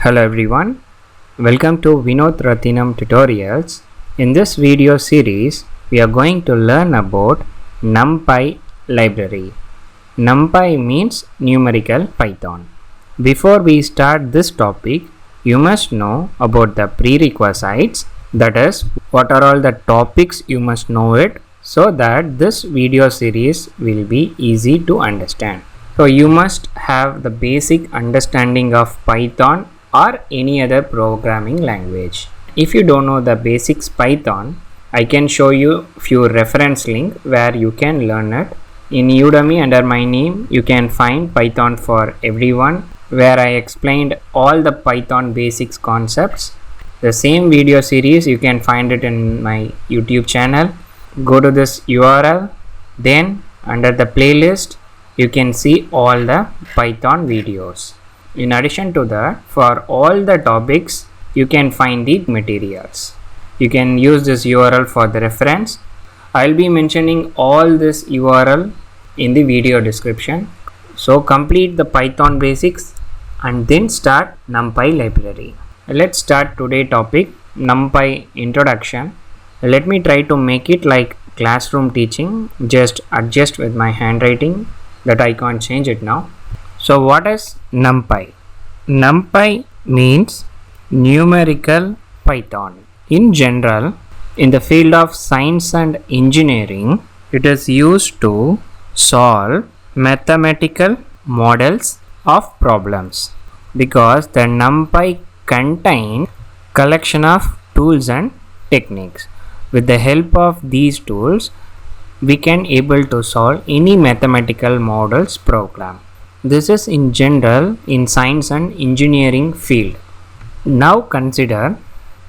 Hello everyone, welcome to Vinoth Rathinam tutorials. In this video series, we are going to learn about NumPy library. NumPy means numerical Python. Before we start this topic, you must know about the prerequisites, that is, what are all the topics you must know it, so that this video series will be easy to understand. So you must have the basic understanding of Python or any other programming language. If you don't know the basics Python, I can show you few reference link where you can learn it. In Udemy under my name, you can find Python for Everyone, where I explained all the Python basics concepts. The same video series you can find it in my YouTube channel. Go to this URL, then under the playlist you can see all the Python videos. In addition to that, for all the topics you can find the materials. You can use this URL for the reference. I'll be mentioning all this URL in the video description. So complete the Python basics and then start NumPy library. Let's start today's topic, NumPy introduction. Let me try to make it like classroom teaching. Just adjust with my handwriting that I can't change it now. So what is NumPy? NumPy means numerical Python. In general, in the field of science and engineering, it is used to solve mathematical models of problems, because the NumPy contains collection of tools and techniques. With the help of these tools, we can able to solve any mathematical models program. This is in general in science and engineering field. Now consider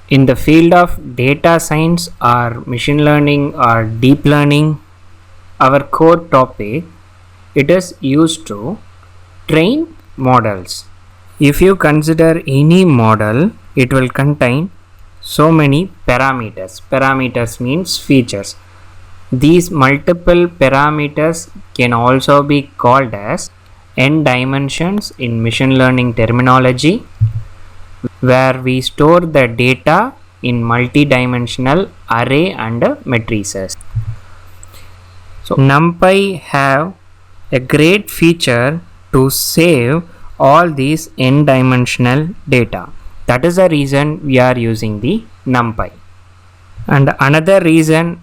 in the field of data science or machine learning or deep learning, our core topic, it is used to train models. If you consider any model, it will contain so many parameters. Parameters means features. These multiple parameters can also be called as n dimensions in machine learning terminology, where we store the data in multi-dimensional array and matrices. So NumPy have a great feature to save all these n-dimensional data. That is the reason we are using the NumPy. And another reason,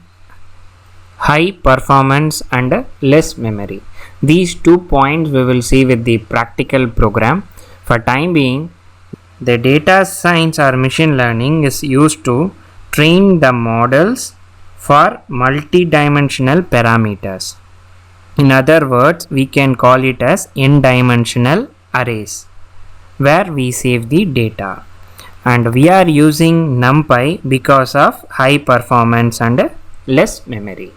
high performance and less memory. These 2 points we will see with the practical program. For time being, the data science or machine learning is used to train the models for multi-dimensional parameters. In other words, we can call it as n-dimensional arrays, where we save the data. And we are using NumPy because of high performance and less memory.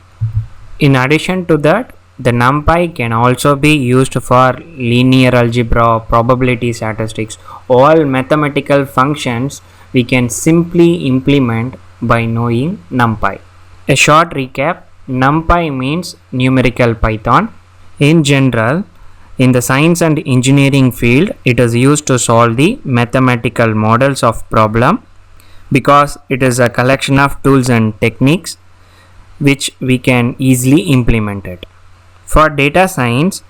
In addition to that, the NumPy can also be used for linear algebra, probability statistics. All mathematical functions we can simply implement by knowing NumPy. A short recap, NumPy means numerical Python. In general, in the science and engineering field, it is used to solve the mathematical models of problem, because it is a collection of tools and techniques which we can easily implement it. For data science,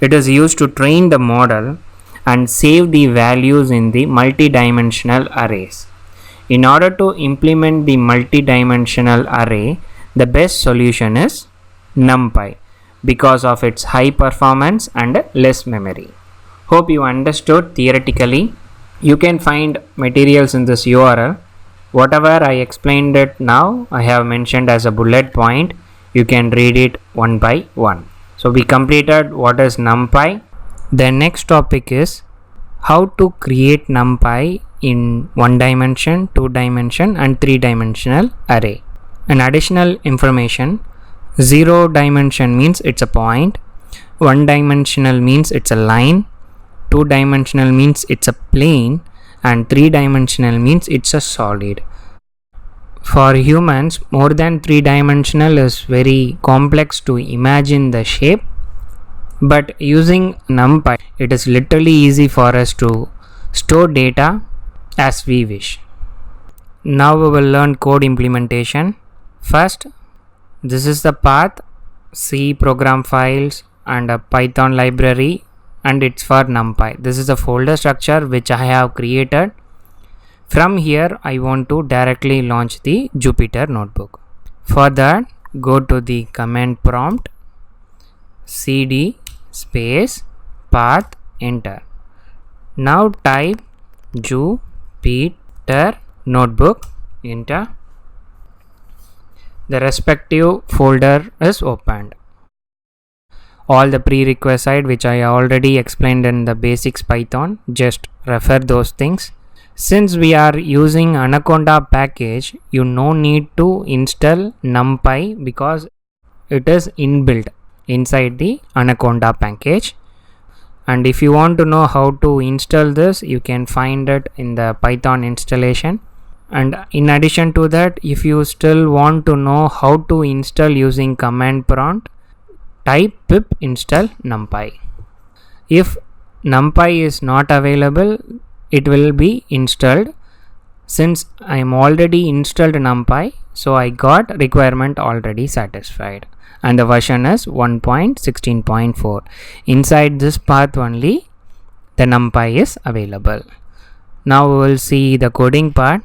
it is used to train the model and save the values in the multi-dimensional arrays. In order to implement the multi-dimensional array, the best solution is NumPy, because of its high performance and less memory. Hope you understood theoretically. You can find materials in this URL. Whatever I explained it now, I have mentioned as a bullet point. You can read it one by one. So we completed what is NumPy. The next topic is how to create NumPy in 1 dimension, 2 dimension and 3 dimensional array. An additional information, 0 dimension means it's a point, 1 dimensional means it's a line, 2 dimensional means it's a plane, and 3 dimensional means it's a solid. For humans, more than 3 dimensional is very complex to imagine the shape, but using NumPy, it is literally easy for us to store data as we wish. Now we will learn code implementation. First, this is the path, C program files and a Python library, and it's for NumPy. This is the folder structure which I have created. From here I want to directly launch the Jupyter notebook. For that, go to the command prompt, cd space path, enter. Now type Jupyter notebook, enter. The respective folder is opened. All the prerequisite which I already explained in the basics Python, just refer those things. Since we are using Anaconda package, you no need to install NumPy because it is inbuilt inside the Anaconda package. And if you want to know how to install this, you can find it in the Python installation. And in addition to that, if you still want to know how to install using command prompt, type pip install NumPy. If NumPy is not available, it will be installed. Since I am already installed NumPy, so I got requirement already satisfied, and the version is 1.16.4. Inside this path only the NumPy is available. Now we will see the coding part.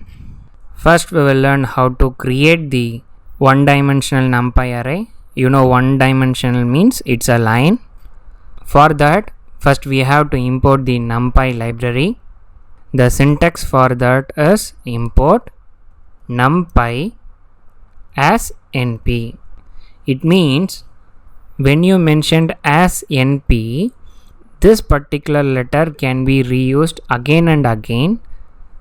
First we will learn how to create the one-dimensional NumPy array. You know, one-dimensional means it's a line. For that, first we have to import the NumPy library. The syntax for that is import NumPy as NP. It means when you mentioned as NP, this particular letter can be reused again and again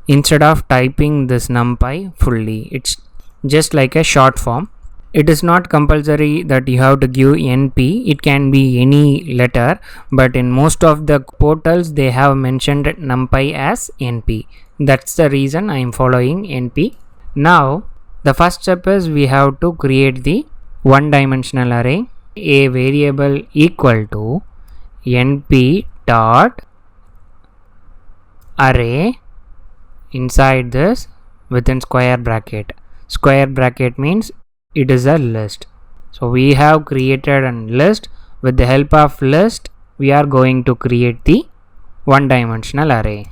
instead of typing this NumPy fully. It's just like a short form. It is not compulsory that you have to give NP. It can be any letter, but in most of the portals they have mentioned NumPy as NP. That's the reason I am following NP. Now the first step is we have to create the one-dimensional array. A variable equal to np dot array, inside this within square bracket. Square bracket means it is a list. So we have created a list. With the help of list, we are going to create the one-dimensional array.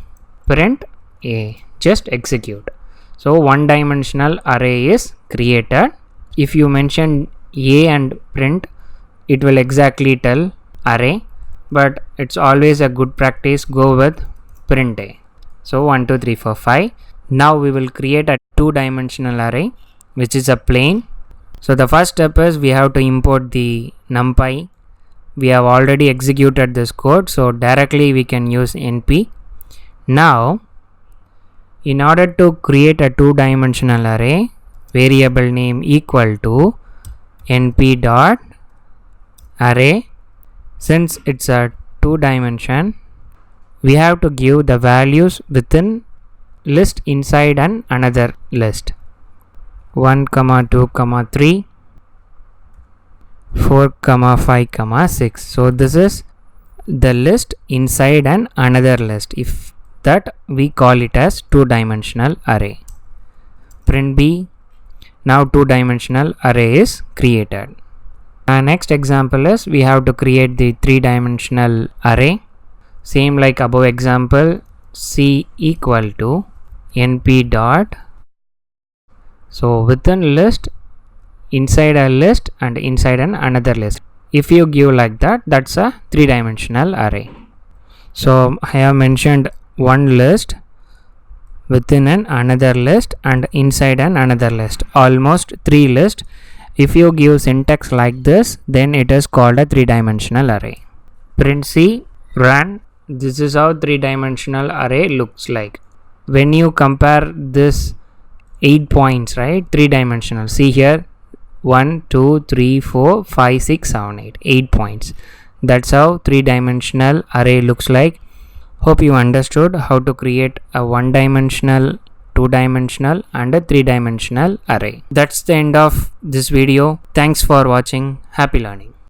Print A, just execute. So one-dimensional array is created. If you mention A and print, it will exactly tell array, but it's always a good practice, go with print A. So 1 2 3 4 5. Now we will create a two-dimensional array which is a plane. So the first step is we have to import the NumPy. We have already executed this code, so directly we can use np. Now in order to create a two-dimensional array, variable name equal to np dot array. Since it's a two-dimension, we have to give the values within list inside and another list. 1, 2, 3, 4, 5, 6. So this is the list inside and another list. If that, we call it as two-dimensional array. Print B. Now two-dimensional array is created. Next example is we have to create the three-dimensional array. Same like above example, C equal to np dot. So within list, inside a list and inside another list. If you give like that, that's a three-dimensional array. So I have mentioned one list, within another list and inside another list, almost three lists. If you give syntax like this, then it is called a three-dimensional array. Print C, run. This is how three-dimensional array looks like. When you compare this 8 points, right, three-dimensional, see here 1 2 3 4 5 6 7 8, 8 points. That's how three-dimensional array looks like. Hope you understood how to create a one-dimensional, two-dimensional and a three-dimensional array. That's the end of this video. Thanks for watching. Happy learning.